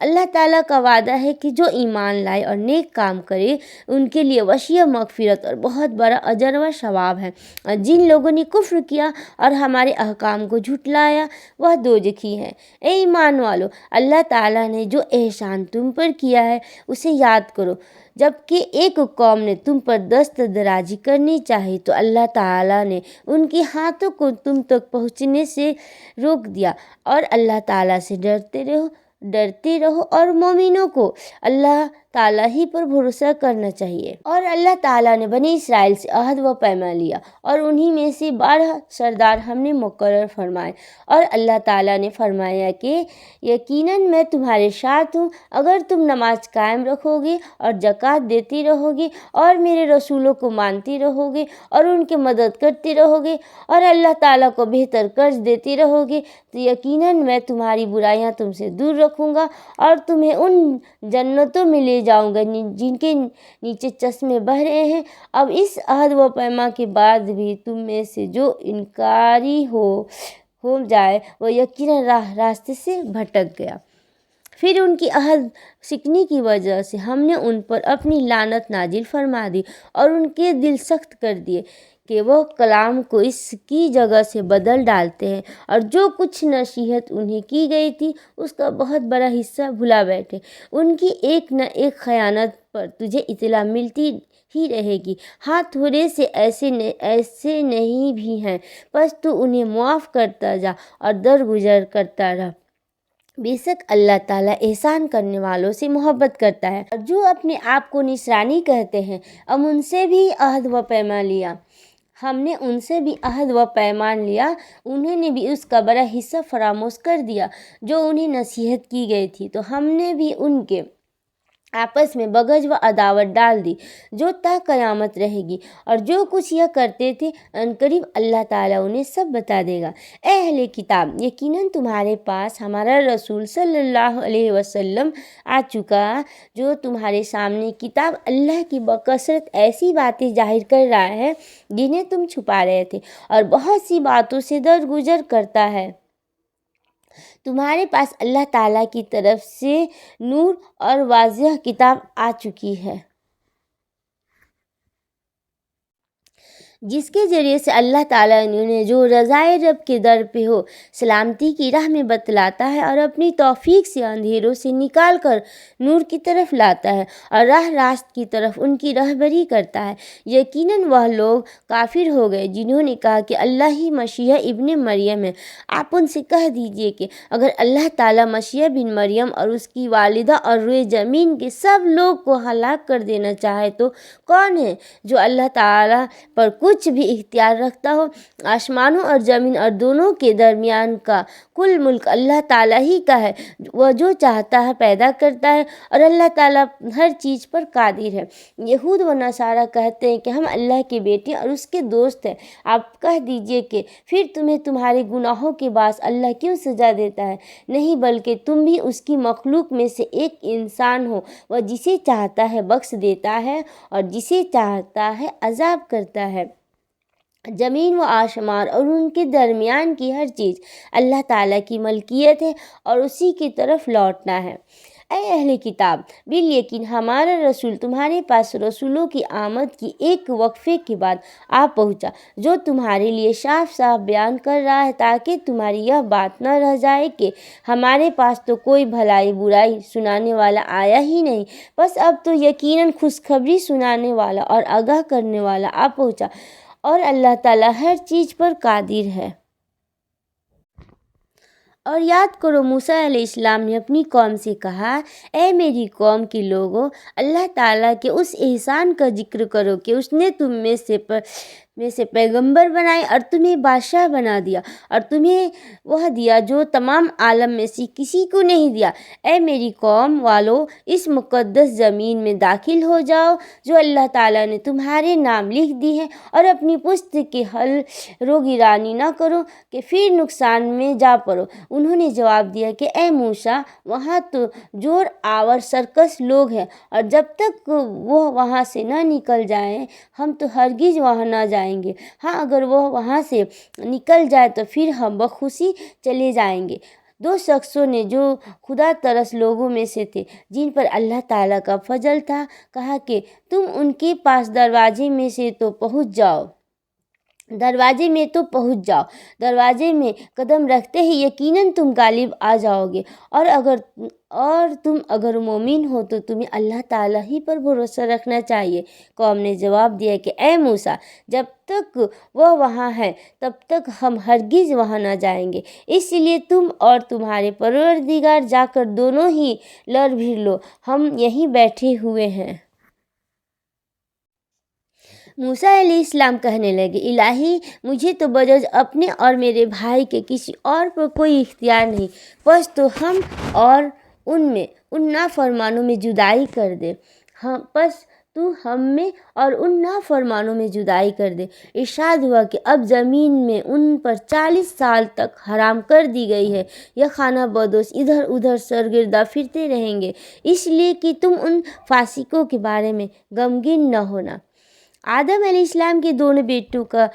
اللہ تعالیٰ کا وعدہ ہے کہ جو ایمان لائے اور نیک کام کرے ان کے لیے وسیع مغفرت اور بہت بڑا اجر و ثواب ہے، اور جن لوگوں نے کفر کیا اور ہمارے احکام کو جھٹلایا وہ دوزخی ہے۔ اے ایمان والو، اللہ تعالیٰ نے جو احسان تم پر کیا ہے اسے یاد کرو۔ جب کہ ایک قوم نے تم پر دست درازی کرنی چاہی تو اللہ تعالیٰ نے ان کے ہاتھوں کو تم تک پہنچنے سے روک دیا، اور اللہ تعالیٰ سے ڈرتے رہو اور مومنوں کو اللہ تعالیٰ ہی پر بھروسہ کرنا چاہیے۔ اور اللہ تعالیٰ نے بنی اسرائیل سے عہد و پیمان لیا، اور انہی میں سے 12 سردار ہم نے مقرر فرمائے، اور اللہ تعالیٰ نے فرمایا کہ یقیناً میں تمہارے ساتھ ہوں اگر تم نماز قائم رکھو گے اور زکوٰۃ دیتی رہو گے اور میرے رسولوں کو مانتی رہو گے اور ان کی مدد کرتے رہو گے اور اللہ تعالیٰ کو بہتر قرض دیتے رہو گے، تو یقیناً میں تمہاری برائیاں تم سے دور رکھوں گا اور تمہیں ان جنتوں میں لے جاؤں گا جن کے نیچے چشمے بہہ رہے ہیں۔ اب اس عہد و پیمان کے بعد بھی تم میں سے جو انکاری ہو جائے وہ یقیناً راستے سے بھٹک گیا۔ پھر ان کی عہد شکنی کی وجہ سے ہم نے ان پر اپنی لعنت نازل فرما دی اور ان کے دل سخت کر دیے کہ وہ کلام کو اس کی جگہ سے بدل ڈالتے ہیں، اور جو کچھ نصیحت انہیں کی گئی تھی اس کا بہت بڑا حصہ بھلا بیٹھے۔ ان کی ایک نہ ایک خیانت پر تجھے اطلاع ملتی ہی رہے گی، ہاں تھوڑے سے ایسے نہیں بھی ہیں، بس تو انہیں معاف کرتا جا اور درگزر کرتا رہ۔ بے شک اللہ تعالیٰ احسان کرنے والوں سے محبت کرتا ہے۔ اور جو اپنے آپ کو نصرانی کہتے ہیں ہم ان سے بھی عہد و پیمان لیا، انہوں نے بھی اس کا بڑا حصہ فراموش کر دیا جو انہیں نصیحت کی گئی تھی، تو ہم نے بھی ان کے آپس میں بغض و عداوت ڈال دی جو تا قیامت رہے گی، اور جو کچھ یہ کرتے تھے عنقریب اللہ تعالیٰ انہیں سب بتا دے گا۔ اے اہل کتاب، یقیناً تمہارے پاس ہمارا رسول صلی اللہ علیہ وسلم آ چکا جو تمہارے سامنے کتاب اللہ کی بکثرت ایسی باتیں ظاہر کر رہا ہے جنہیں تم چھپا رہے تھے، اور بہت سی باتوں سے درگزر کرتا ہے۔ تمہارے پاس اللہ تعالیٰ کی طرف سے نور اور واضح کتاب آ چکی ہے جس کے ذریعے سے اللہ تعالیٰ نے جو رضائے رب کے در پہ ہو سلامتی کی راہ میں بتلاتا ہے اور اپنی توفیق سے اندھیروں سے نکال کر نور کی طرف لاتا ہے اور راہ راست کی طرف ان کی رہبری کرتا ہے۔ یقیناً وہ لوگ کافر ہو گئے جنہوں نے کہا کہ اللہ ہی مسیح ابن مریم ہے۔ آپ ان سے کہہ دیجئے کہ اگر اللہ تعالیٰ مسیح بن مریم اور اس کی والدہ اور روئے زمین کے سب لوگ کو ہلاک کر دینا چاہے تو کون ہے جو اللہ تعالیٰ پر کچھ بھی اختیار رکھتا ہو؟ آسمانوں اور زمین اور دونوں کے درمیان کا کل ملک اللہ تعالیٰ ہی کا ہے، وہ جو چاہتا ہے پیدا کرتا ہے، اور اللہ تعالیٰ ہر چیز پر قادر ہے۔ یہود و نصارہ کہتے ہیں کہ ہم اللہ کے بیٹے اور اس کے دوست ہیں۔ آپ کہہ دیجئے کہ پھر تمہیں تمہارے گناہوں کے باعث اللہ کیوں سزا دیتا ہے؟ نہیں، بلکہ تم بھی اس کی مخلوق میں سے ایک انسان ہو۔ وہ جسے چاہتا ہے بخش دیتا ہے اور جسے چاہتا ہے عذاب کرتا ہے۔ زمین و آسمان اور ان کے درمیان کی ہر چیز اللہ تعالیٰ کی ملکیت ہے اور اسی کی طرف لوٹنا ہے۔ اے اہل کتاب، بالیقین ہمارا رسول تمہارے پاس رسولوں کی آمد کی ایک وقفے کے بعد آ پہنچا جو تمہارے لیے صاف صاف بیان کر رہا ہے تاکہ تمہاری یہ بات نہ رہ جائے کہ ہمارے پاس تو کوئی بھلائی برائی سنانے والا آیا ہی نہیں، بس اب تو یقیناً خوشخبری سنانے والا اور آگاہ کرنے والا آ پہنچا، اور اللہ تعالیٰ ہر چیز پر قادر ہے۔ اور یاد کرو موسیٰ علیہ السلام نے اپنی قوم سے کہا، اے میری قوم کے لوگوں، اللہ تعالیٰ کے اس احسان کا ذکر کرو کہ اس نے تم میں سے پیغمبر بنائے اور تمہیں بادشاہ بنا دیا اور تمہیں وہ دیا جو تمام عالم میں سے کسی کو نہیں دیا۔ اے میری قوم والو، اس مقدس زمین میں داخل ہو جاؤ جو اللہ تعالیٰ نے تمہارے نام لکھ دی ہے، اور اپنی پشت کے حل روگرانی نہ کرو کہ پھر نقصان میں جا پڑو۔ انہوں نے جواب دیا کہ اے موسیٰ، وہاں تو جور آور سرکش لوگ ہیں، اور جب تک وہ وہاں سے نہ نکل جائیں ہم تو ہرگز وہاں نہ جائیں گے۔ ہاں اگر وہ وہاں سے نکل جائے تو پھر ہم بخوشی چلے جائیں گے۔ دو شخصوں نے جو خدا ترس لوگوں میں سے تھے، جن پر اللہ تعالیٰ کا فضل تھا، کہا کہ تم ان کے پاس دروازے میں پہنچ جاؤ، دروازے میں قدم رکھتے ہی یقیناً تم غالب آ جاؤ گے، اور تم اگر مومن ہو تو تمہیں اللہ تعالیٰ ہی پر بھروسہ رکھنا چاہیے۔ قوم نے جواب دیا کہ اے موسیٰ، جب تک وہ وہاں ہے تب تک ہم ہرگز وہاں نہ جائیں گے، اس لیے تم اور تمہارے پروردگار جا کر دونوں ہی لڑ بھیڑ لو، ہم یہیں بیٹھے ہوئے ہیں۔ موسیٰ علیہ السلام کہنے لگے، الہی، مجھے تو بجز اپنے اور میرے بھائی کے کسی اور پر کوئی اختیار نہیں، بس تو ہم اور ان نافرمانوں میں جدائی کر دے۔ ارشاد ہوا کہ اب زمین میں ان پر 40 سال تک حرام کر دی گئی ہے، یہ خانہ بدوش ادھر ادھر سرگردہ پھرتے رہیں گے، اس لیے کہ تم ان فاسقوں کے بارے میں غمگین نہ ہونا۔ آدم علیہ السلام کے دونوں بیٹوں کا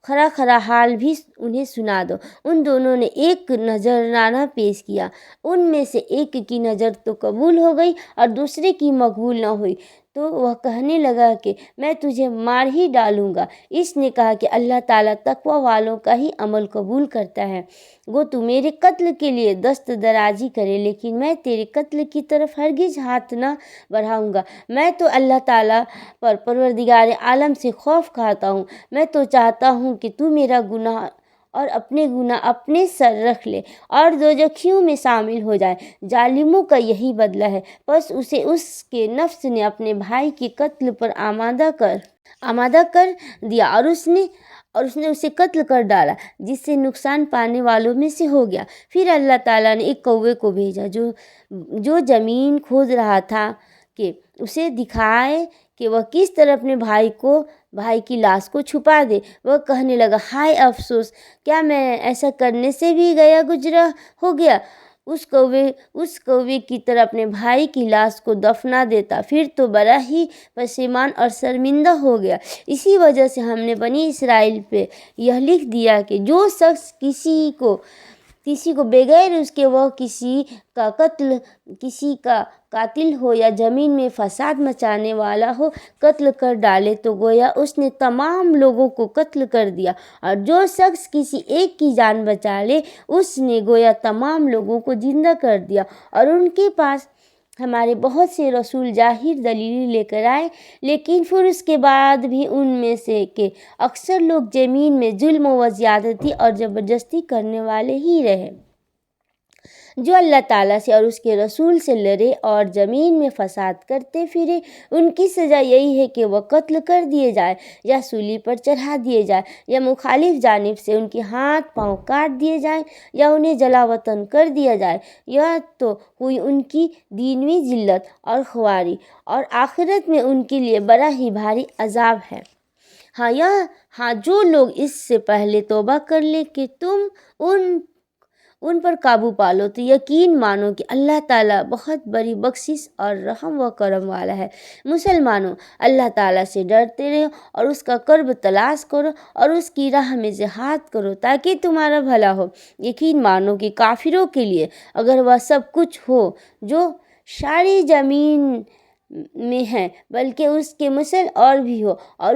کھرا حال بھی انہیں سنا دو۔ ان دونوں نے ایک نذرانہ پیش کیا، ان میں سے ایک کی نذر تو قبول ہو گئی اور دوسرے کی مقبول نہ ہوئی، تو وہ کہنے لگا کہ میں تجھے مار ہی ڈالوں گا۔ اس نے کہا کہ اللہ تعالیٰ تقوی والوں کا ہی عمل قبول کرتا ہے، گو تو میرے قتل کے لیے دست درازی کرے، لیکن میں تیرے قتل کی طرف ہرگز ہاتھ نہ بڑھاؤں گا۔ میں تو اللہ تعالیٰ پر پروردگار عالم سے خوف کھاتا ہوں، میں تو چاہتا ہوں کہ تو میرا گناہ اور اپنے گناہ اپنے سر رکھ لے اور دوزخیوں میں شامل ہو جائے۔ ظالموں کا یہی بدلہ ہے۔ بس اسے اس کے نفس نے اپنے بھائی کے قتل پر آمادہ کر دیا اور اس نے اسے قتل کر ڈالا، جس سے نقصان پانے والوں میں سے ہو گیا۔ پھر اللہ تعالیٰ نے ایک کوے کو بھیجا جو زمین کھود رہا تھا کہ اسے دکھائے کہ وہ کس طرح اپنے بھائی کی لاش کو چھپا دے۔ وہ کہنے لگا، ہائے افسوس، کیا میں ایسا کرنے سے بھی گزرا ہو گیا۔ اس کوے کی طرح اپنے بھائی کی لاش کو دفنا دیتا، پھر تو بڑا ہی پشیمان اور شرمندہ ہو گیا۔ اسی وجہ سے ہم نے بنی اسرائیل پہ یہ لکھ دیا کہ جو شخص کسی کو بغیر اس کے وہ کسی کا قاتل ہو یا زمین میں فساد مچانے والا ہو قتل کر ڈالے تو گویا اس نے تمام لوگوں کو قتل کر دیا، اور جو شخص کسی ایک کی جان بچا لے اس نے گویا تمام لوگوں کو زندہ کر دیا۔ اور ان کے پاس ہمارے بہت سے رسول ظاہر دلیل لے کر آئے، لیکن پھر اس کے بعد بھی ان میں سے کہ اکثر لوگ زمین میں ظلم و زیادتی اور زبردستی کرنے والے ہی رہے۔ جو اللہ تعالیٰ سے اور اس کے رسول سے لڑے اور زمین میں فساد کرتے پھرے، ان کی سزا یہی ہے کہ وہ قتل کر دیے جائے یا سولی پر چڑھا دیے جائے یا مخالف جانب سے ان کے ہاتھ پاؤں کاٹ دیے جائیں یا انہیں جلا وطن کر دیا جائے، یا تو ہوئی ان کی دینوی ذلت اور خواری، اور آخرت میں ان کے لیے بڑا ہی بھاری عذاب ہے۔ ہاں جو لوگ اس سے پہلے توبہ کر لیں کہ تم ان پر قابو پالو، تو یقین مانو کہ اللہ تعالیٰ بہت بڑی بخشش اور رحم و کرم والا ہے۔ مسلمانوں، اللہ تعالیٰ سے ڈرتے رہو اور اس کا قرب تلاش کرو اور اس کی راہ میں جہاد کرو تاکہ تمہارا بھلا ہو۔ یقین مانو کہ کافروں کے لیے اگر وہ سب کچھ ہو جو ساری زمین میں ہے، بلکہ اس کے مثل اور بھی ہو، اور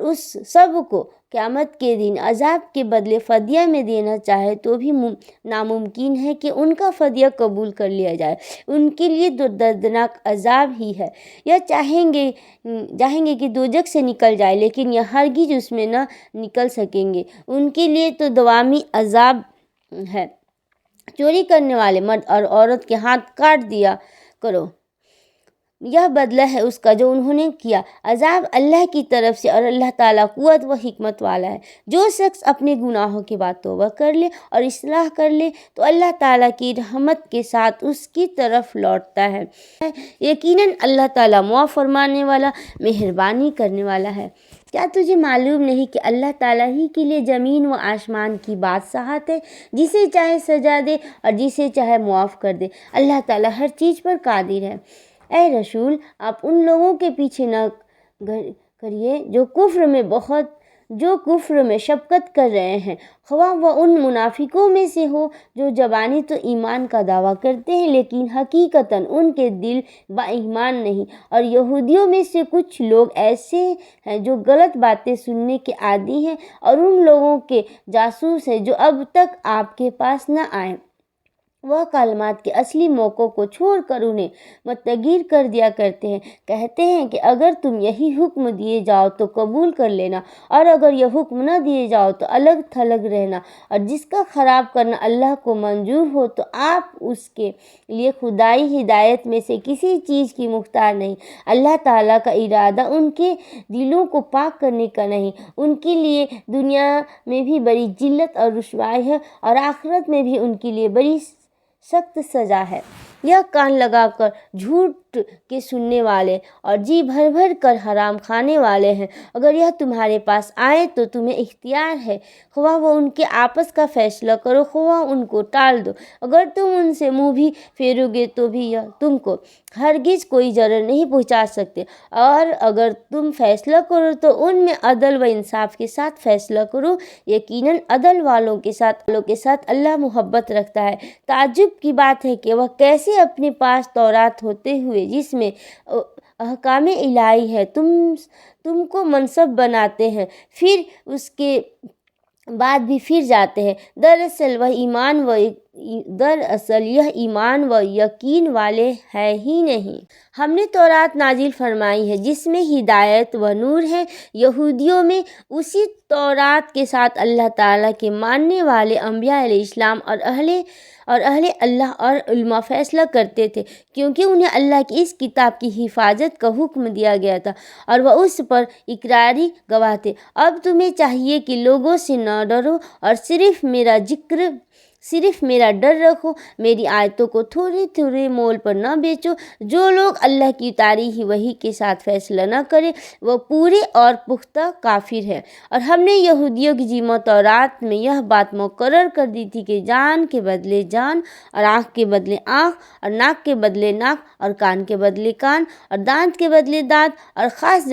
اس سب کو قیامت کے دن عذاب کے بدلے فدیہ میں دینا چاہے تو بھی ناممکن ہے کہ ان کا فدیہ قبول کر لیا جائے۔ ان کے لیے دردناک عذاب ہی ہے۔ یہ چاہیں گے کہ دوزخ سے نکل جائے، لیکن یہ ہرگز اس میں نہ نکل سکیں گے، ان کے لیے تو دوامی عذاب ہے۔ چوری کرنے والے مرد اور عورت کے ہاتھ کاٹ دیا کرو، یہ بدلہ ہے اس کا جو انہوں نے کیا، عذاب اللہ کی طرف سے، اور اللہ تعالیٰ قوت و حکمت والا ہے۔ جو شخص اپنے گناہوں کے بعد توبہ کر لے اور اصلاح کر لے تو اللہ تعالیٰ کی رحمت کے ساتھ اس کی طرف لوٹتا ہے۔ یقیناً اللہ تعالیٰ معاف فرمانے والا، مہربانی کرنے والا ہے۔ کیا تجھے معلوم نہیں کہ اللہ تعالیٰ ہی کے لیے زمین و آسمان کی بادشاہت ہے، جسے چاہے سزا دے اور جسے چاہے معاف کر دے۔ اللہ تعالیٰ ہر چیز پر قادر ہے۔ اے رسول، آپ ان لوگوں کے پیچھے نہ کریے جو کفر میں بہت جو کفر میں شبکت کر رہے ہیں، خواہ وہ ان منافقوں میں سے ہو جو زبانی تو ایمان کا دعویٰ کرتے ہیں لیکن حقیقتاً ان کے دل با ایمان نہیں، اور یہودیوں میں سے کچھ لوگ ایسے ہیں جو غلط باتیں سننے کے عادی ہیں اور ان لوگوں کے جاسوس ہیں جو اب تک آپ کے پاس نہ آئے۔ وہ کلمات کے اصلی موقعوں کو چھوڑ کر انہیں متغیر کر دیا کرتے ہیں، کہتے ہیں کہ اگر تم یہی حکم دیے جاؤ تو قبول کر لینا، اور اگر یہ حکم نہ دیے جاؤ تو الگ تھلگ رہنا، اور جس کا خراب کرنا اللہ کو منظور ہو تو آپ اس کے لیے خدائی ہدایت میں سے کسی چیز کی مختار نہیں۔ اللہ تعالیٰ کا ارادہ ان کے دلوں کو پاک کرنے کا نہیں، ان کے لیے دنیا میں بھی بڑی ذلت اور رسوائی ہے اور آخرت میں بھی ان کے لیے بڑی سخت سزا ہے۔ یہ کان لگا کر جھوٹ کے سننے والے اور جی بھر بھر کر حرام کھانے والے ہیں، اگر یہ تمہارے پاس آئے تو تمہیں اختیار ہے، خواہ وہ ان کے آپس کا فیصلہ کرو خواہ ان کو ٹال دو، اگر تم ان سے منہ بھی پھیرو گے تو بھی یہ تم کو ہرگز کوئی ضرر نہیں پہنچا سکتے، اور اگر تم فیصلہ کرو تو ان میں عدل و انصاف کے ساتھ فیصلہ کرو، یقیناً عدل والوں کے ساتھ اللہ محبت رکھتا ہے۔ تعجب کی بات ہے کہ وہ کیسے اپنے پاس تورات ہوتے ہوئے جس میں احکام الہی ہے تم کو منسوب بناتے ہیں، پھر اس کے بعد بھی پھر جاتے ہیں۔ دراصل یہ ایمان و یقین والے ہے ہی نہیں۔ ہم نے تورات نازل فرمائی ہے جس میں ہدایت و نور ہے۔ یہودیوں میں اسی تورات کے ساتھ اللہ تعالیٰ کے ماننے والے انبیاء علیہ السلام اور اہل اللہ اور علماء فیصلہ کرتے تھے، کیونکہ انہیں اللہ کی اس کتاب کی حفاظت کا حکم دیا گیا تھا اور وہ اس پر اقراری گواہ تھے۔ اب تمہیں چاہیے کہ لوگوں سے نہ ڈرو اور صرف میرا ڈر رکھو، میری آیتوں کو تھوڑے تھوڑے مول پر نہ بیچو۔ جو لوگ اللہ کی اتاری ہوئی وحی کے ساتھ فیصلہ نہ کرے وہ پورے اور پختہ کافر ہے۔ اور ہم نے یہودیوں کی ذمہ تورات میں یہ بات مقرر کر دی تھی کہ جان کے بدلے جان، اور آنکھ کے بدلے آنکھ، اور ناک کے بدلے ناک، اور کان کے بدلے کان، اور دانت کے بدلے دانت، اور خاص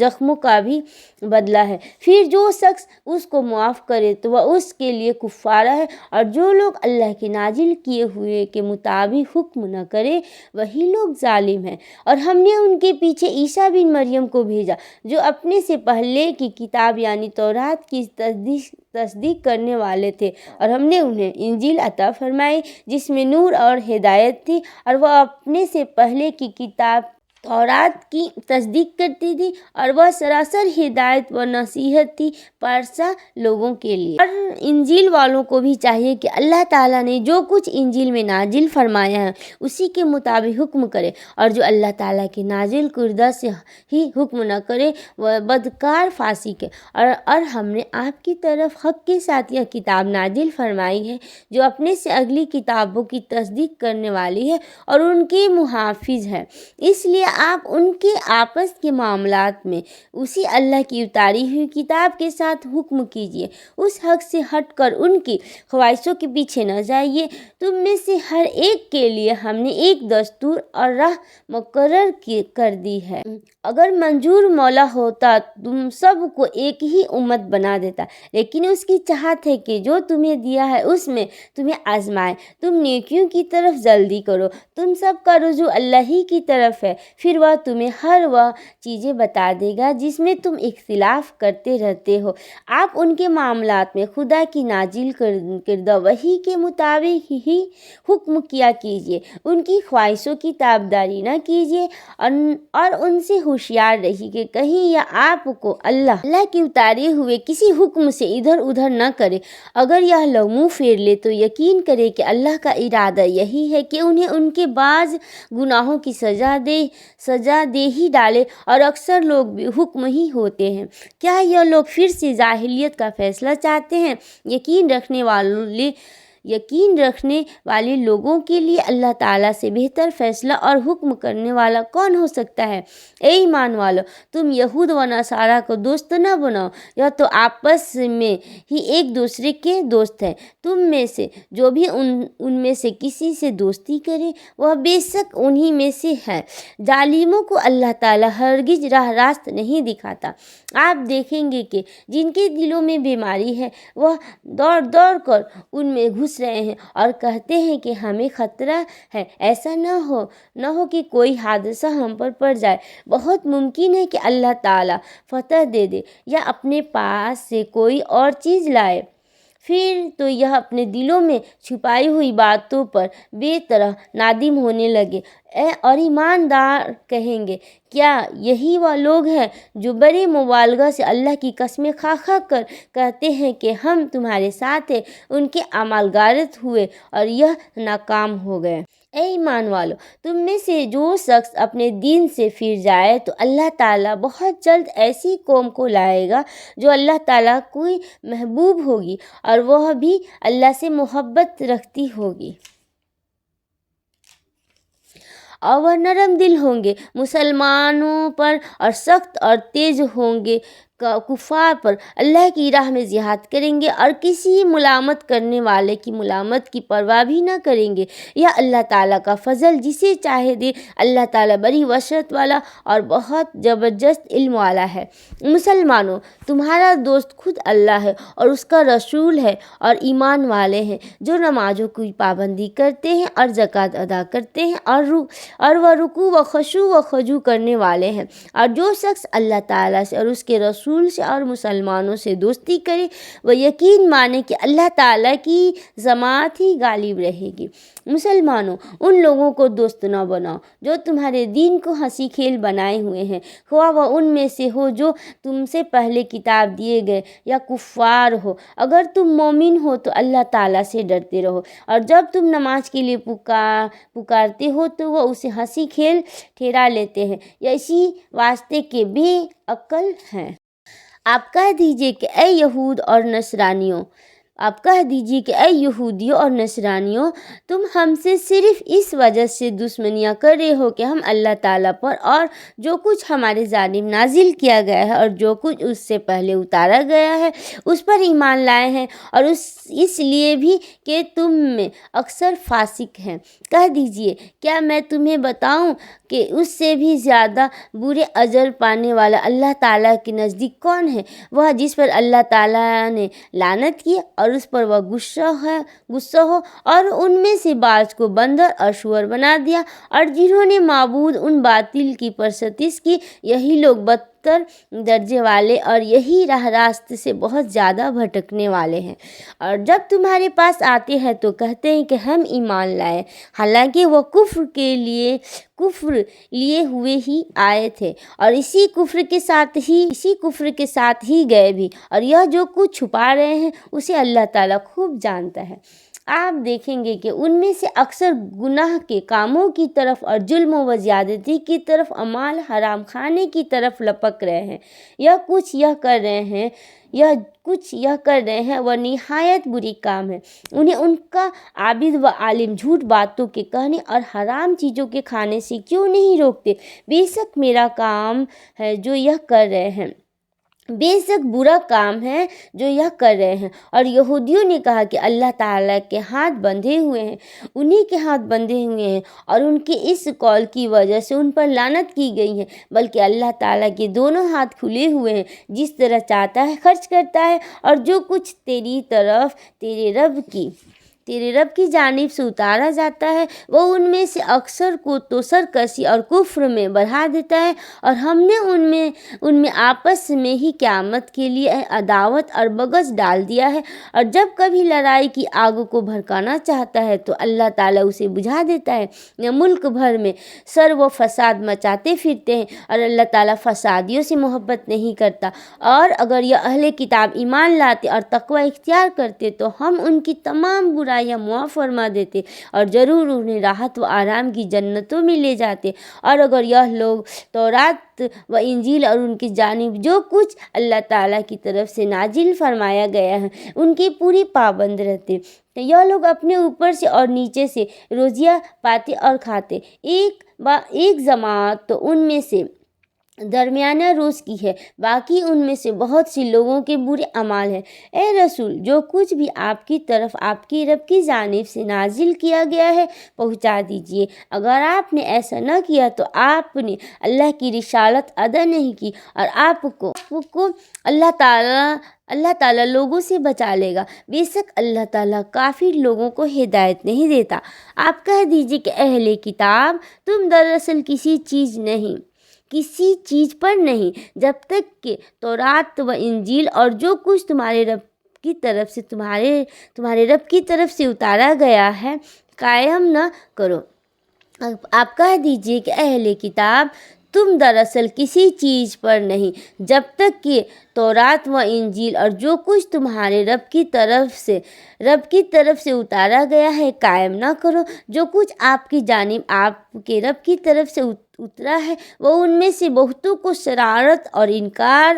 زخموں کا بھی بدلہ ہے۔ پھر جو شخص اس کو معاف کرے تو وہ اس کے لیے کفارہ ہے، اور جو لوگ اللہ کے نازل کیے ہوئے کے مطابق حکم نہ کرے وہی لوگ ظالم ہیں۔ اور ہم نے ان کے پیچھے عیسیٰ بن مریم کو بھیجا جو اپنے سے پہلے کی کتاب یعنی تورات کی تصدیق کرنے والے تھے، اور ہم نے انہیں انجیل عطا فرمائی جس میں نور اور ہدایت تھی، اور وہ اپنے سے پہلے کی کتاب تورات کی تصدیق کرتی تھی، اور وہ سراسر ہدایت و نصیحت تھی پارسا لوگوں کے لیے۔ اور انجیل والوں کو بھی چاہیے کہ اللہ تعالیٰ نے جو کچھ انجیل میں نازل فرمایا ہے اسی کے مطابق حکم کرے، اور جو اللہ تعالیٰ کے نازل کردہ سے ہی حکم نہ کرے وہ بدکار فاسق ہے۔ اور ہم نے آپ کی طرف حق کے ساتھ یہ کتاب نازل فرمائی ہے جو اپنے سے اگلی کتابوں کی تصدیق کرنے والی ہے اور ان کے محافظ ہے، اس لیے آپ ان کے آپس کے معاملات میں اسی اللہ کی اتاری ہوئی کتاب کے ساتھ حکم کیجیے، اس حق سے ہٹ کر ان کی خواہشوں کے پیچھے نہ جائیے۔ تم میں سے ہر ایک کے لیے ہم نے ایک دستور اور راہ مقرر کر دی ہے۔ اگر منظور مولا ہوتا تم سب کو ایک ہی امت بنا دیتا، لیکن اس کی چاہت ہے کہ جو تمہیں دیا ہے اس میں تمہیں آزمائے۔ تم نیکیوں کی طرف جلدی کرو، تم سب کا رجوع اللہ ہی کی طرف ہے، پھر وہ تمہیں ہر وہ چیزیں بتا دے گا جس میں تم اختلاف کرتے رہتے ہو۔ آپ ان کے معاملات میں خدا کی نازل کردہ وحی کے مطابق ہی حکم کیا کیجیے، ان کی خواہشوں کی تابعداری نہ کیجیے، اور ان سے ہوشیار رہیے کہ کہیں یہ آپ کو اللہ کے اتارے ہوئے کسی حکم سے ادھر ادھر نہ کرے۔ اگر یہ لوگ منہ پھیر لے تو یقین کرے کہ اللہ کا ارادہ یہی ہے کہ انہیں ان کے بعض گناہوں کی سزا دے ہی ڈالے، اور اکثر لوگ بھی حکم ہی ہوتے ہیں۔ کیا یہ لوگ پھر سے جاہلیت کا فیصلہ چاہتے ہیں؟ یقین رکھنے یقین رکھنے والے لوگوں کے لیے اللہ تعالیٰ سے بہتر فیصلہ اور حکم کرنے والا کون ہو سکتا ہے؟ اے ایمان والو، تم یہود و نصارہ کو دوست نہ بناؤ، یہ تو آپس میں ہی ایک دوسرے کے دوست ہیں۔ تم میں سے جو بھی ان میں سے کسی سے دوستی کرے وہ بے شک انہی میں سے ہے۔ ظالموں کو اللہ تعالیٰ ہرگز راہ راست نہیں دکھاتا۔ آپ دیکھیں گے کہ جن کے دلوں میں بیماری ہے وہ دوڑ دوڑ کر ان میں گھس رہے ہیں اور کہتے ہیں کہ ہمیں خطرہ ہے، ایسا نہ ہو کہ کوئی حادثہ ہم پر پڑ جائے۔ بہت ممکن ہے کہ اللہ تعالیٰ فتح دے دے یا اپنے پاس سے کوئی اور چیز لائے، پھر تو یہ اپنے دلوں میں چھپائی ہوئی باتوں پر بے طرح نادم ہونے لگے اور ایماندار کہیں گے، کیا یہی وہ لوگ ہیں جو بڑے مبالغہ سے اللہ کی قسمیں کھا کھا کر کہتے ہیں کہ ہم تمہارے ساتھ ہیں؟ ان کے اعمال غارت ہوئے اور یہ ناکام ہو گئے۔ اے ایمان والو، تم میں سے جو شخص اپنے دین سے پھر جائے تو اللہ تعالیٰ بہت جلد ایسی قوم کو لائے گا جو اللہ تعالیٰ کی محبوب ہوگی اور وہ بھی اللہ سے محبت رکھتی ہوگی، اور وہ نرم دل ہوں گے مسلمانوں پر اور سخت اور تیز ہوں گے کفار پر۔ اللہ کی راہ میں جہاد کریں گے اور کسی ملامت کرنے والے کی ملامت کی پرواہ بھی نہ کریں گے۔ یہ اللہ تعالیٰ کا فضل جسے چاہے دے۔ اللہ تعالیٰ بڑی وسعت والا اور بہت زبردست علم والا ہے۔ مسلمانوں، تمہارا دوست خود اللہ ہے اور اس کا رسول ہے، اور ایمان والے ہیں جو نمازوں کی پابندی کرتے ہیں اور زکوٰۃ ادا کرتے ہیں اور وہ رکوع و خشوع و خضوع کرنے والے ہیں۔ اور جو شخص اللہ تعالیٰ سے اور اس کے رسول سے اور مسلمانوں سے دوستی کرے وہ یقین مانے کہ اللہ تعالیٰ کی جماعت ہی غالب رہے گی۔ مسلمانوں، ان لوگوں کو دوست نہ بناؤ جو تمہارے دین کو ہنسی کھیل بنائے ہوئے ہیں، خواہ وہ ان میں سے ہو جو تم سے پہلے کتاب دیے گئے یا کفار ہو۔ اگر تم مومن ہو تو اللہ تعالیٰ سے ڈرتے رہو، اور جب تم نماز کے لیے پکارتے ہو تو وہ اسے ہنسی کھیل ٹھہرا لیتے ہیں، یا اسی واسطے کے بے عقل ہیں۔ آپ کہہ دیجئے کہ اے یہودیوں اور نصرانیوں، تم ہم سے صرف اس وجہ سے دشمنیاں کر رہے ہو کہ ہم اللہ تعالیٰ پر اور جو کچھ ہمارے جانب نازل کیا گیا ہے اور جو کچھ اس سے پہلے اتارا گیا ہے اس پر ایمان لائے ہیں، اور اس لیے بھی کہ تم میں اکثر فاسق ہیں۔ کہہ دیجئے، کیا میں تمہیں بتاؤں کہ اس سے بھی زیادہ برے اجر پانے والا اللہ تعالیٰ کے نزدیک کون ہے؟ وہ جس پر اللہ تعالیٰ نے لعنت کی اور اس پر وہ غصہ ہو، اور ان میں سے بعض کو بندر اور سور بنا دیا، اور جنہوں نے معبود ان باطل کی پرستش کی، یہی لوگ بدتر درجے والے اور یہی راہ راست سے بہت زیادہ بھٹکنے والے ہیں۔ اور جب تمہارے پاس آتے ہیں تو کہتے ہیں کہ ہم ایمان لائے، حالانکہ وہ کفر لیے ہوئے ہی آئے تھے اور اسی کفر کے ساتھ ہی گئے بھی، اور یہ جو کچھ چھپا رہے ہیں اسے اللہ تعالیٰ خوب جانتا ہے۔ آپ دیکھیں گے کہ ان میں سے اکثر گناہ کے کاموں کی طرف اور ظلم و زیادتی کی طرف اور مال حرام کھانے کی طرف لپک رہے ہیں۔ یہ کچھ یہ کر رہے ہیں وہ نہایت بری کام ہے۔ انہیں ان کا عابد و عالم جھوٹ باتوں کے کہنے اور حرام چیزوں کے کھانے سے کیوں نہیں روکتے؟ بے شک برا کام ہے جو یہ کر رہے ہیں۔ اور یہودیوں نے کہا کہ اللہ تعالیٰ کے ہاتھ بندھے ہوئے ہیں، انہی کے ہاتھ بندھے ہوئے ہیں، اور ان کے اس قول کی وجہ سے ان پر لعنت کی گئی ہے، بلکہ اللہ تعالیٰ کے دونوں ہاتھ کھلے ہوئے ہیں، جس طرح چاہتا ہے خرچ کرتا ہے، اور جو کچھ تیری طرف تیرے رب کی جانب سے اتارا جاتا ہے وہ ان میں سے اکثر کو تو سرکشی اور کفر میں بڑھا دیتا ہے، اور ہم نے ان میں آپس میں ہی قیامت کے لیے عداوت اور بغض ڈال دیا ہے، اور جب کبھی لڑائی کی آگ کو بھڑکانا چاہتا ہے تو اللہ تعالیٰ اسے بجھا دیتا ہے۔ یہ ملک بھر میں شر و فساد مچاتے پھرتے ہیں، اور اللہ تعالیٰ فسادیوں سے محبت نہیں کرتا۔ اور اگر یہ اہل کتاب ایمان لاتے اور تقوی اختیار کرتے تو ہم ان کی تمام برائی برائیاں معاف فرما دیتے اور ضرور انہیں راحت و آرام کی جنتوں میں لے جاتے۔ اور اگر یہ لوگ تورات و انجیل اور ان کی جانب جو کچھ اللہ تعالیٰ کی طرف سے نازل فرمایا گیا ہے ان کی پوری پابند رہتے، تو یہ لوگ اپنے اوپر سے اور نیچے سے روزیاں پاتے اور کھاتے۔ ایک جماعت تو ان میں سے درمیانہ روز کی ہے، باقی ان میں سے بہت سی لوگوں کے برے اعمال ہیں۔ اے رسول، جو کچھ بھی آپ کی طرف آپ کی رب کی جانب سے نازل کیا گیا ہے پہنچا دیجیے۔ اگر آپ نے ایسا نہ کیا تو آپ نے اللہ کی رسالت ادا نہیں کی اور آپ کو اللہ تعالیٰ لوگوں سے بچا لے گا۔ بے شک اللہ تعالیٰ کافر لوگوں کو ہدایت نہیں دیتا۔ آپ کہہ دیجیے کہ اہل کتاب، تم دراصل کسی چیز پر نہیں جب تک کہ تورات و انجیل اور جو کچھ تمہارے رب کی طرف سے اتارا گیا ہے قائم نہ کرو۔ آپ کہہ دیجیے کہ اہل کتاب، تم دراصل کسی چیز پر نہیں جب تک کہ تورات و انجیل اور جو کچھ تمہارے رب کی طرف سے اتارا گیا ہے قائم نہ کرو۔ جو کچھ آپ کی جانب آپ کے رب کی طرف سے اترا ہے وہ ان میں سے بہتوں کو شرارت اور انکار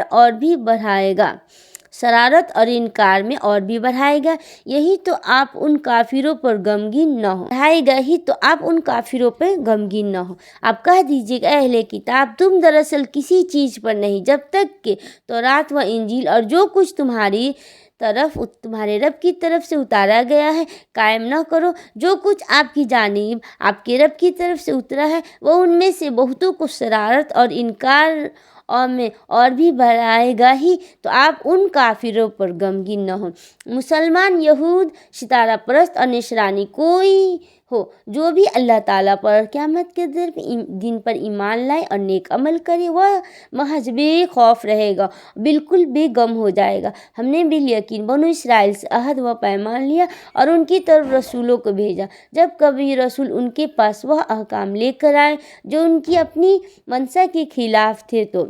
میں اور بھی بڑھائے گا، یہی تو آپ ان کافروں پر غمگین نہ ہو۔ آپ کہہ دیجیے کہ اہل کتاب، تم دراصل کسی چیز پر نہیں جب تک کہ تورات و انجیل اور جو کچھ تمہارے رب کی طرف سے اتارا گیا ہے قائم نہ کرو۔ جو کچھ آپ کی جانب آپ کے رب کی طرف سے اترا ہے وہ ان میں سے بہتوں کو شرارت اور انکار میں اور بھی بڑھائے گا، ہی تو آپ ان کافروں پر غمگین نہ ہو۔ مسلمان، یہود، ستارہ پرست اور نصرانی کوئی ہو جو بھی اللہ تعالیٰ پر قیامت کے دن پر ایمان لائے اور نیک عمل کرے، وہ محض بے خوف رہے گا، بالکل بے غم ہو جائے گا۔ ہم نے بالیقین بنو اسرائیل سے عہد و پیمان لیا اور ان کی طرف رسولوں کو بھیجا۔ جب کبھی رسول ان کے پاس وہ احکام لے کر آئے جو ان کی اپنی منشا کے خلاف تھے تو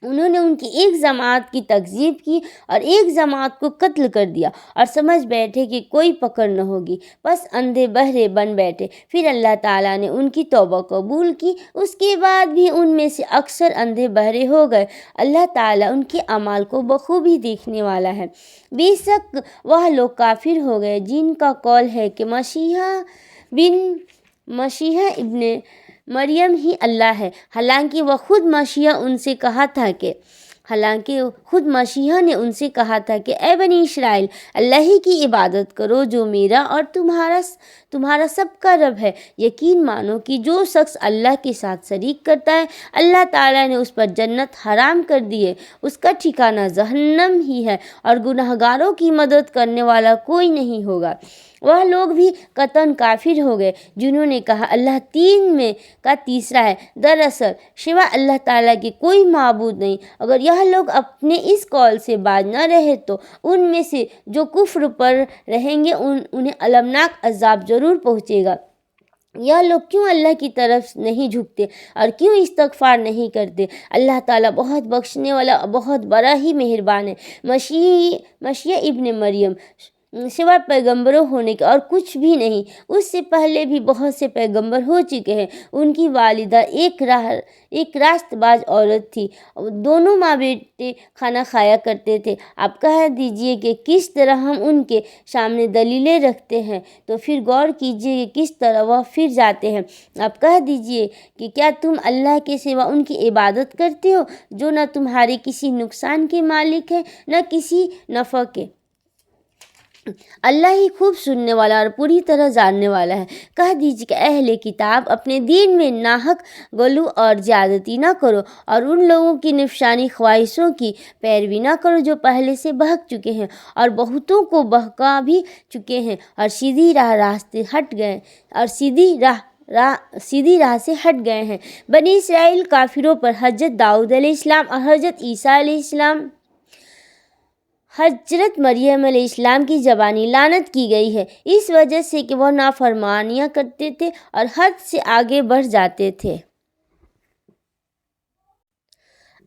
انہوں نے ان کی ایک جماعت کی تکذیب کی اور ایک جماعت کو قتل کر دیا اور سمجھ بیٹھے کہ کوئی پکڑ نہ ہوگی، بس اندھے بہرے بن بیٹھے۔ پھر اللہ تعالیٰ نے ان کی توبہ قبول کی، اس کے بعد بھی ان میں سے اکثر اندھے بہرے ہو گئے۔ اللہ تعالیٰ ان کے اعمال کو بخوبی دیکھنے والا ہے۔ بے شک وہ لوگ کافر ہو گئے جن کا قول ہے کہ مسیح ابن مریم ہی اللہ ہے، حالانکہ خود مسیح نے ان سے کہا تھا کہ اے بنی اسرائیل، اللہ ہی کی عبادت کرو جو میرا اور تمہارا سب کا رب ہے۔ یقین مانو کہ جو شخص اللہ کے ساتھ شریک کرتا ہے اللہ تعالیٰ نے اس پر جنت حرام کر دی ہے، اس کا ٹھکانہ جہنم ہی ہے اور گنہگاروں کی مدد کرنے والا کوئی نہیں ہوگا۔ وہ لوگ بھی قطعاً کافر ہو گئے جنہوں نے کہا اللہ تین میں کا تیسرا ہے، دراصل سوا اللہ تعالیٰ کے کوئی معبود نہیں۔ اگر یہ لوگ اپنے اس قول سے باز نہ رہے تو ان میں سے جو کفر پر رہیں گے انہیں المناک عذاب ضرور پہنچے گا۔ یہ لوگ کیوں اللہ کی طرف نہیں جھکتے اور کیوں استغفار نہیں کرتے؟ اللہ تعالیٰ بہت بخشنے والا بہت بڑا ہی مہربان ہے۔ مسیح ابن مریم سوائے پیغمبروں ہونے کے اور کچھ بھی نہیں، اس سے پہلے بھی بہت سے پیغمبر ہو چکے ہیں۔ ان کی والدہ ایک راست باز عورت تھی، دونوں ماں بیٹے کھانا کھایا کرتے تھے۔ آپ کہہ دیجئے کہ کس طرح ہم ان کے سامنے دلیلیں رکھتے ہیں تو پھر غور کیجئے کہ کس طرح وہ پھر جاتے ہیں۔ آپ کہہ دیجئے کہ کیا تم اللہ کے سوا ان کی عبادت کرتے ہو جو نہ تمہارے کسی نقصان کے مالک ہے نہ کسی نفع کے؟ اللہ ہی خوب سننے والا اور پوری طرح جاننے والا ہے۔ کہہ دیجیے کہ اہل کتاب، اپنے دین میں ناحق غلو اور زیادتی نہ کرو اور ان لوگوں کی نفسانی خواہشوں کی پیروی نہ کرو جو پہلے سے بہک چکے ہیں اور بہتوں کو بہکا بھی چکے ہیں اور سیدھی راہ سے ہٹ گئے ہیں۔ بنی اسرائیل کافروں پر حضرت داؤد علیہ السلام اور حضرت عیسیٰ علیہ السلام، حضرت مریم علیہ السلام کی زبانی لعنت کی گئی ہے، اس وجہ سے کہ وہ نافرمانیاں کرتے تھے اور حد سے آگے بڑھ جاتے تھے۔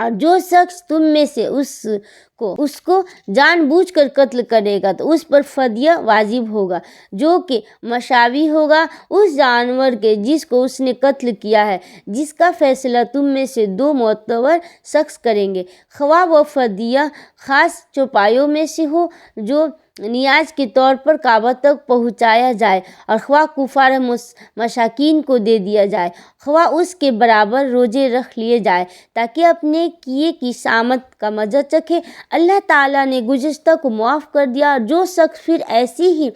اور جو شخص تم میں سے اس کو جان بوجھ کر قتل کرے گا تو اس پر فدیہ واجب ہوگا، جو کہ مساوی ہوگا اس جانور کے جس کو اس نے قتل کیا ہے، جس کا فیصلہ تم میں سے 2 معتبر شخص کریں گے، خواہ وہ فدیہ خاص چوپایوں میں سے ہو جو نیاز کے طور پر کعبہ تک پہنچایا جائے، اور خواہ کفار مساکین کو دے دیا جائے، خواہ اس کے برابر روزے رکھ لیے جائے تاکہ اپنے کیے کی سامت کا مزہ چکھے۔ اللہ تعالیٰ نے گزشتہ کو معاف کر دیا، اور جو شخص پھر ایسی ہی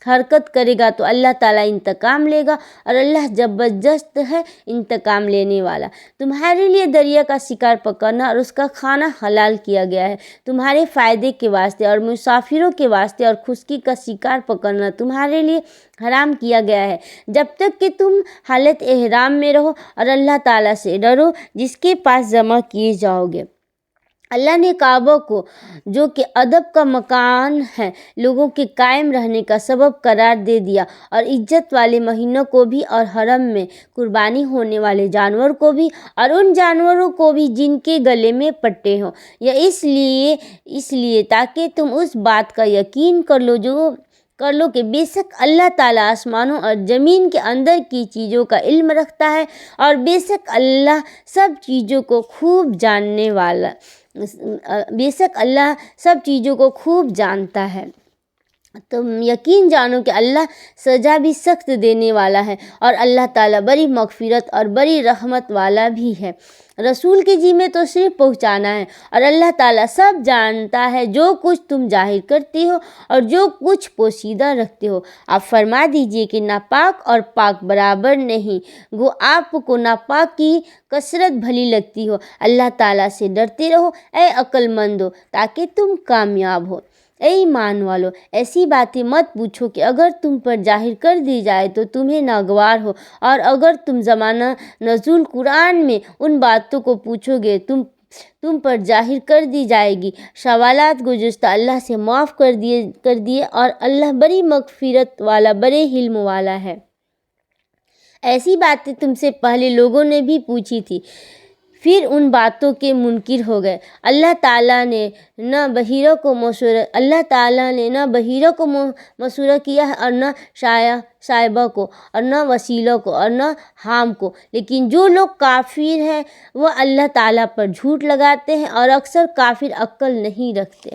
حرکت کرے گا تو اللہ تعالیٰ انتقام لے گا، اور اللہ زبردست ہے انتقام لینے والا۔ تمہارے لیے دریا کا شکار پکڑنا اور اس کا کھانا حلال کیا گیا ہے تمہارے فائدے کے واسطے، اور مسافروں کے واسطے، اور خشکی کا شکار پکڑنا تمہارے لیے حرام کیا گیا ہے جب تک کہ تم حالت احرام میں رہو، اور اللہ تعالیٰ سے ڈرو جس کے پاس جمع کیے جاؤ گے۔ اللہ نے کعبہ کو، جو کہ ادب کا مکان ہے، لوگوں کے قائم رہنے کا سبب قرار دے دیا، اور عزت والے مہینوں کو بھی، اور حرم میں قربانی ہونے والے جانور کو بھی، اور ان جانوروں کو بھی جن کے گلے میں پٹے ہوں، یہ اس لیے تاکہ تم اس بات کا یقین کر لو کہ بے شک اللہ تعالیٰ آسمانوں اور زمین کے اندر کی چیزوں کا علم رکھتا ہے، اور بے شک اللہ سب چیزوں کو خوب جانتا ہے۔ تم یقین جانو کہ اللہ سزا بھی سخت دینے والا ہے، اور اللہ تعالیٰ بڑی مغفرت اور بڑی رحمت والا بھی ہے۔ رسول کے ذمہ تو صرف پہنچانا ہے، اور اللہ تعالیٰ سب جانتا ہے جو کچھ تم ظاہر کرتے ہو اور جو کچھ پوشیدہ رکھتے ہو۔ آپ فرما دیجئے کہ ناپاک اور پاک برابر نہیں، گو آپ کو ناپاک کی کثرت بھلی لگتی ہو۔ اللہ تعالیٰ سے ڈرتے رہو اے عقل مندو تاکہ تم کامیاب ہو۔ اے ایمان والو، ایسی باتیں مت پوچھو کہ اگر تم پر ظاہر کر دی جائے تو تمہیں ناگوار ہو، اور اگر تم زمانہ نزول قرآن میں ان باتوں کو پوچھو گے تم پر ظاہر کر دی جائے گی۔ سوالات گزشتہ اللہ سے معاف کر دیے، اور اللہ بڑی مغفرت والا، بڑے علم والا ہے۔ ایسی باتیں تم سے پہلے لوگوں نے بھی پوچھی تھی، پھر ان باتوں کے منکر ہو گئے۔ اللہ تعالیٰ نے نہ بحیرہ کو مسخر کیا ہے، اور نہ شائبہ کو، اور نہ وسیلہ کو، اور نہ حام کو، لیکن جو لوگ کافر ہیں وہ اللہ تعالیٰ پر جھوٹ لگاتے ہیں، اور اکثر کافر عقل نہیں رکھتے۔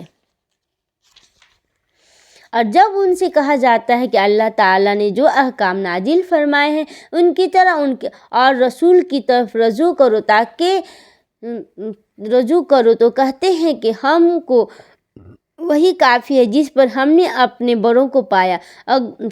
اور جب ان سے کہا جاتا ہے کہ اللہ تعالیٰ نے جو احکام نازل فرمائے ہیں ان کی طرح ان کے اور رسول کی طرف رجوع کرو تو کہتے ہیں کہ ہم کو وہی کافی ہے جس پر ہم نے اپنے بڑوں کو پایا،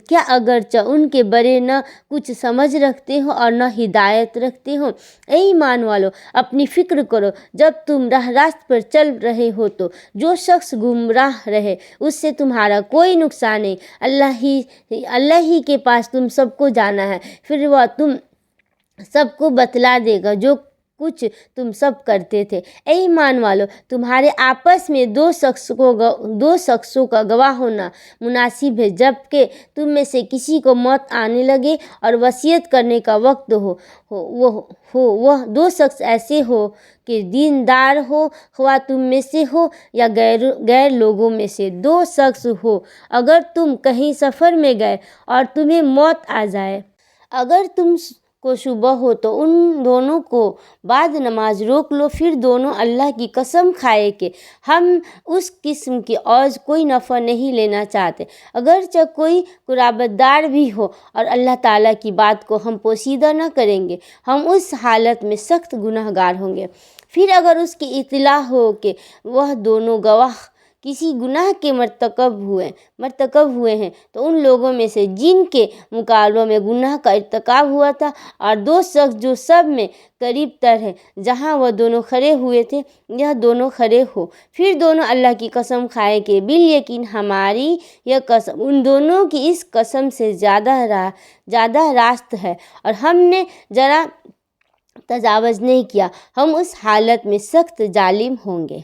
کیا اگرچہ ان کے بڑے نہ کچھ سمجھ رکھتے ہوں اور نہ ہدایت رکھتے ہوں۔ اے ایمان والو، اپنی فکر کرو جب تم راہ راست پر چل رہے ہو تو جو شخص گمراہ رہے اس سے تمہارا کوئی نقصان نہیں۔ اللہ ہی کے پاس تم سب کو جانا ہے، پھر وہ تم سب کو بتلا دے گا جو کچھ تم سب کرتے تھے۔ اے ایمان والو، تمہارے آپس میں دو شخصوں کا گواہ ہونا مناسب ہے جبکہ تم میں سے کسی کو موت آنے لگے اور وصیت کرنے کا وقت ہو۔ وہ 2 شخص ایسے ہو کہ دیندار ہو، خواہ تم میں سے ہو یا غیر لوگوں میں سے 2 شخص ہو۔ اگر تم کہیں سفر میں گئے اور تمہیں موت آ جائے، اگر تم کو شبہ ہو تو ان دونوں کو بعد نماز روک لو، پھر دونوں اللہ کی قسم کھائے کہ ہم اس قسم کی عوض کوئی نفع نہیں لینا چاہتے، اگرچہ کوئی قرابت دار بھی ہو، اور اللہ تعالیٰ کی بات کو ہم پوشیدہ نہ کریں گے، ہم اس حالت میں سخت گناہ گار ہوں گے۔ پھر اگر اس کی اطلاع ہو کہ وہ دونوں گواہ کسی گناہ کے مرتکب ہوئے ہیں تو ان لوگوں میں سے جن کے مقابلوں میں گناہ کا ارتکاب ہوا تھا اور 2 شخص جو سب میں قریب تر ہے جہاں وہ دونوں کھڑے ہوئے تھے یہ دونوں کھڑے ہو، پھر دونوں اللہ کی قسم کھائے کہ بالیقین ہماری یہ قسم ان دونوں کی اس قسم سے زیادہ راست ہے، اور ہم نے ذرا تجاوز نہیں کیا، ہم اس حالت میں سخت ظالم ہوں گے۔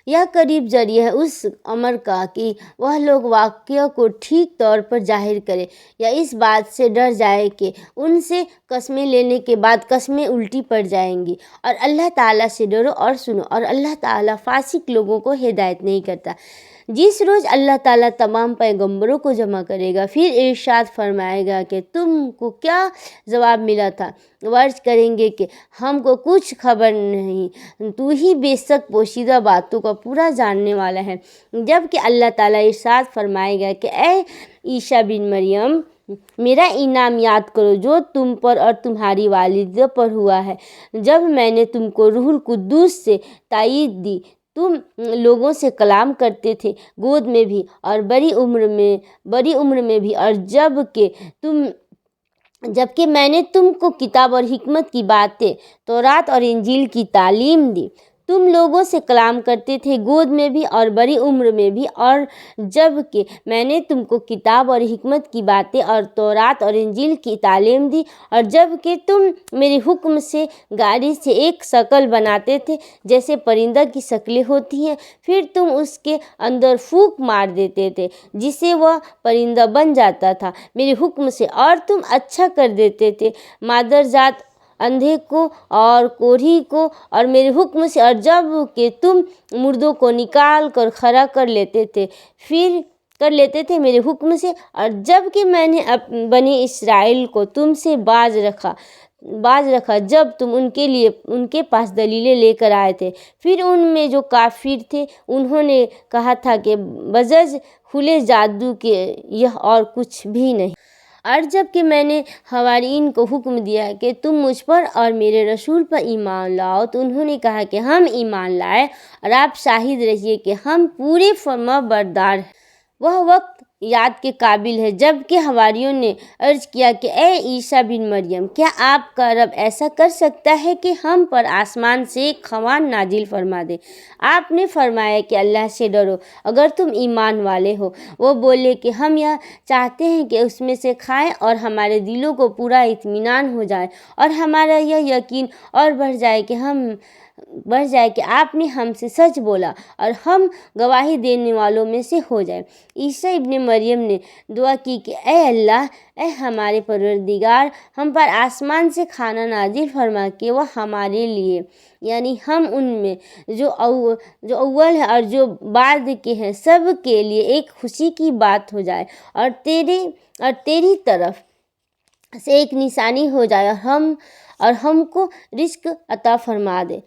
یہ قریب ذریعہ ہے اس امر کا کہ وہ لوگ واقعہ کو ٹھیک طور پر ظاہر کرے یا اس بات سے ڈر جائے کہ ان سے قسمیں لینے کے بعد قسمیں الٹی پڑ جائیں گی۔ اور اللہ تعالیٰ سے ڈرو اور سنو، اور اللہ تعالیٰ فاسق لوگوں کو ہدایت نہیں کرتا۔ جس روز اللہ تعالیٰ تمام پیغمبروں کو جمع کرے گا، پھر ارشاد فرمائے گا کہ تم کو کیا جواب ملا تھا؟ وہ عرض کریں گے کہ ہم کو کچھ خبر نہیں، تو ہی بے شک پوشیدہ باتوں کا پورا جاننے والا ہے۔ جب کہ اللہ تعالیٰ ارشاد فرمائے گا کہ اے عیسیٰ بن مریم، میرا انعام یاد کرو جو تم پر اور تمہاری والدہ پر ہوا ہے، جب میں نے تم کو روح القدس سے تائید دی۔ تم لوگوں سے کلام کرتے تھے، گود میں بھی اور بڑی عمر میں بھی، اور جب کہ میں نے تم کو کتاب اور حکمت کی باتیں، تورات اور انجیل کی تعلیم دی۔ تم لوگوں سے کلام کرتے تھے، گود میں بھی اور بڑی عمر میں بھی، اور جب کہ میں نے تم کو کتاب اور حکمت کی باتیں اور تورات اور انجیل کی تعلیم دی، اور جب کہ تم میرے حکم سے گاڑی سے ایک شکل بناتے تھے جیسے پرندہ کی شکلیں ہوتی ہیں، پھر تم اس کے اندر پھونک مار دیتے تھے جس سے وہ پرندہ بن جاتا تھا میرے حکم سے، اور تم اچھا کر دیتے تھے مادرزاد اندھے کو اور کوڑھی کو اور میرے حکم سے، اور جب کہ تم مردوں کو نکال کر کھڑا کر لیتے تھے میرے حکم سے، اور جب کہ میں نے بنی اسرائیل کو تم سے باز رکھا جب تم ان کے پاس دلیلیں لے کر آئے تھے۔ پھر ان میں جو کافر تھے انہوں نے کہا تھا کہ بجز کھلے جادو کے یہ اور کچھ بھی نہیں۔ اور جب کہ میں نے حواریین کو حکم دیا کہ تم مجھ پر اور میرے رسول پر ایمان لاؤ، تو انہوں نے کہا کہ ہم ایمان لائے، اور آپ شاہد رہیے کہ ہم پورے فرمانبردار ہیں۔ وہ وقت یاد کے قابل ہے جب کہ حواریوں نے عرض کیا کہ اے عیسیٰ بن مریم، کیا آپ کا رب ایسا کر سکتا ہے کہ ہم پر آسمان سے ایک خوان نازل فرما دے؟ آپ نے فرمایا کہ اللہ سے ڈرو اگر تم ایمان والے ہو۔ وہ بولے کہ ہم یہ چاہتے ہیں کہ اس میں سے کھائیں اور ہمارے دلوں کو پورا اطمینان ہو جائے اور ہمارا یہ یقین اور بڑھ جائے کہ آپ نے ہم سے سچ بولا اور ہم گواہی دینے والوں میں سے ہو جائیں۔ عیسیٰ ابن مریم نے دعا کی کہ اے اللہ، اے ہمارے پروردگار، ہم پر آسمان سے کھانا نازل فرما کہ وہ ہمارے لیے، یعنی ہم ان میں جو اول ہے اور جو بعد کے ہیں، سب کے لیے ایک خوشی کی بات ہو جائے، اور تیری طرف سے ایک نشانی ہو جائے، اور ہم کو رزق عطا فرما دے،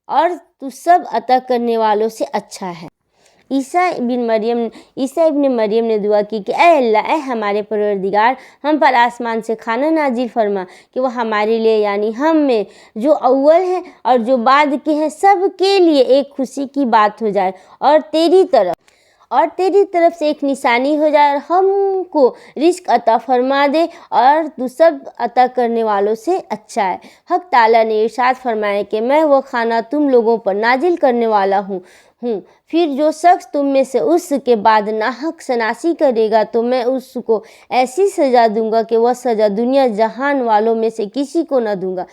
اور تو سب عطا کرنے والوں سے اچھا ہے۔ عیسیٰ ابن مریم نے دعا کی کہ اے اللہ، اے ہمارے پروردگار، ہم پر آسمان سے کھانا نازل فرما کہ وہ ہمارے لیے، یعنی ہم میں جو اول ہے اور جو بعد کے ہیں، سب کے لیے ایک خوشی کی بات ہو جائے، اور تیری طرف سے ایک نشانی ہو جائے، اور ہم کو رزق عطا فرما دے، اور تو سب عطا کرنے والوں سے اچھا ہے۔ حق تعالیٰ نے ارشاد فرمایا کہ میں وہ کھانا تم لوگوں پر نازل کرنے والا ہوں، پھر جو شخص تم میں سے اس کے بعد ناحق شناسی کرے گا تو میں اس کو ایسی سزا دوں گا کہ وہ سزا دنیا جہان والوں میں سے کسی کو نہ دوں گا۔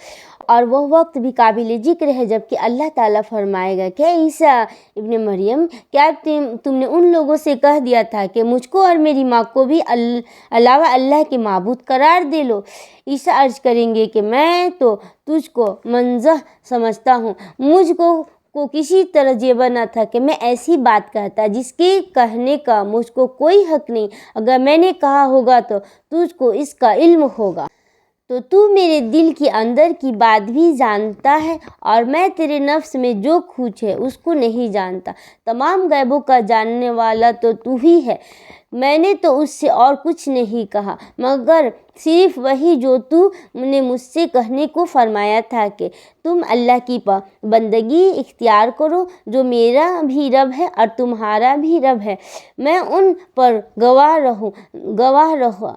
اور وہ وقت بھی قابل ذکر ہے جب کہ اللہ تعالیٰ فرمائے گا کہ عیسیٰ ابن مریم، کیا تم نے ان لوگوں سے کہہ دیا تھا کہ مجھ کو اور میری ماں کو بھی علاوہ اللہ کے معبود قرار دے لو؟ عیسیٰ عرض کریں گے کہ میں تو تجھ کو منزہ سمجھتا ہوں، مجھ کو کسی طرح جیبا نہ تھا کہ میں ایسی بات کہتا جس کے کہنے کا مجھ کو کوئی حق نہیں، اگر میں نے کہا ہوگا تو تجھ کو اس کا علم ہوگا، تو میرے دل کے اندر کی بات بھی جانتا ہے، اور میں تیرے نفس میں جو کچھ ہے اس کو نہیں جانتا، تمام غیبوں کا جاننے والا تو ہی ہے۔ میں نے تو اس سے اور کچھ نہیں کہا مگر صرف وہی جو تو نے مجھ سے کہنے کو فرمایا تھا کہ تم اللہ کی بندگی اختیار کرو جو میرا بھی رب ہے اور تمہارا بھی رب ہے۔ میں ان پر گواہ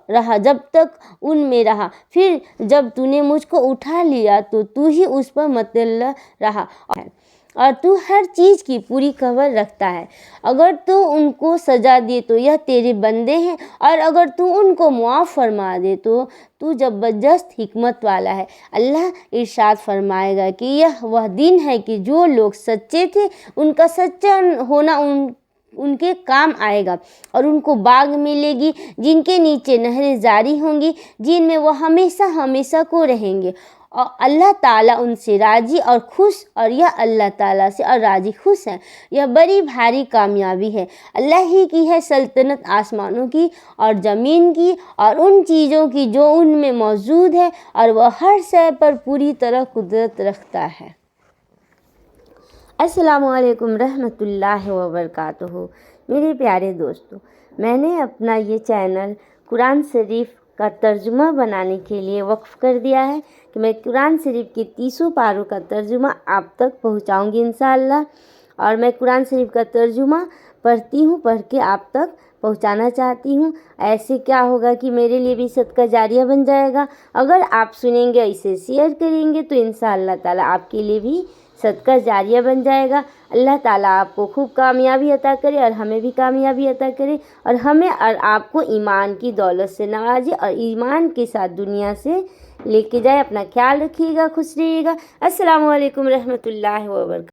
رہا جب تک ان میں رہا، پھر جب تو نے مجھ کو اٹھا لیا تو ہی اس پر مطلع رہا۔ اور تو ہر چیز کی پوری خبر رکھتا ہے۔ اگر تو ان کو سزا دے تو یہ تیرے بندے ہیں، اور اگر تو ان کو معاف فرما دے تو زبردست حکمت والا ہے۔ اللہ ارشاد فرمائے گا کہ یہ وہ دن ہے کہ جو لوگ سچے تھے ان کا سچا ہونا ان کے کام آئے گا، اور ان کو باغ ملے گی جن کے نیچے نہریں جاری ہوں گی، جن میں وہ ہمیشہ ہمیشہ کو رہیں گے، اور اللہ تعالیٰ ان سے راضی اور خوش، اور یہ اللہ تعالیٰ سے اور راضی خوش ہیں۔ یہ بڑی بھاری کامیابی ہے۔ اللہ ہی کی ہے سلطنت آسمانوں کی اور زمین کی اور ان چیزوں کی جو ان میں موجود ہے، اور وہ ہر شے پر پوری طرح قدرت رکھتا ہے۔ السلام علیکم رحمۃ اللہ وبرکاتہ۔ میرے پیارے دوستو، میں نے اپنا یہ چینل قرآن شریف کا ترجمہ بنانے کے لیے وقف کر دیا ہے کہ میں قرآن شریف کی 30 پاروں کا ترجمہ آپ تک پہنچاؤں گی انشاءاللہ، اور میں قرآن شریف کا ترجمہ پڑھتی ہوں، پڑھ کے آپ تک پہنچانا چاہتی ہوں۔ ایسے کیا ہوگا کہ میرے لیے بھی صدقہ جاریہ بن جائے گا۔ اگر آپ سنیں گے، اسے شیئر کریں گے تو انشاءاللہ تعالیٰ آپ کے لیے بھی صدقہ جاریہ بن جائے گا۔ اللہ تعالیٰ آپ کو خوب کامیابی عطا کرے، اور ہمیں بھی کامیابی عطا کرے، اور ہمیں اور آپ کو ایمان کی دولت سے نوازے، اور ایمان کے ساتھ دنیا سے لے کے جائے۔ اپنا خیال رکھیے گا، خوش رہیے گا۔ السلام علیکم رحمۃ اللہ وبرکاتہ۔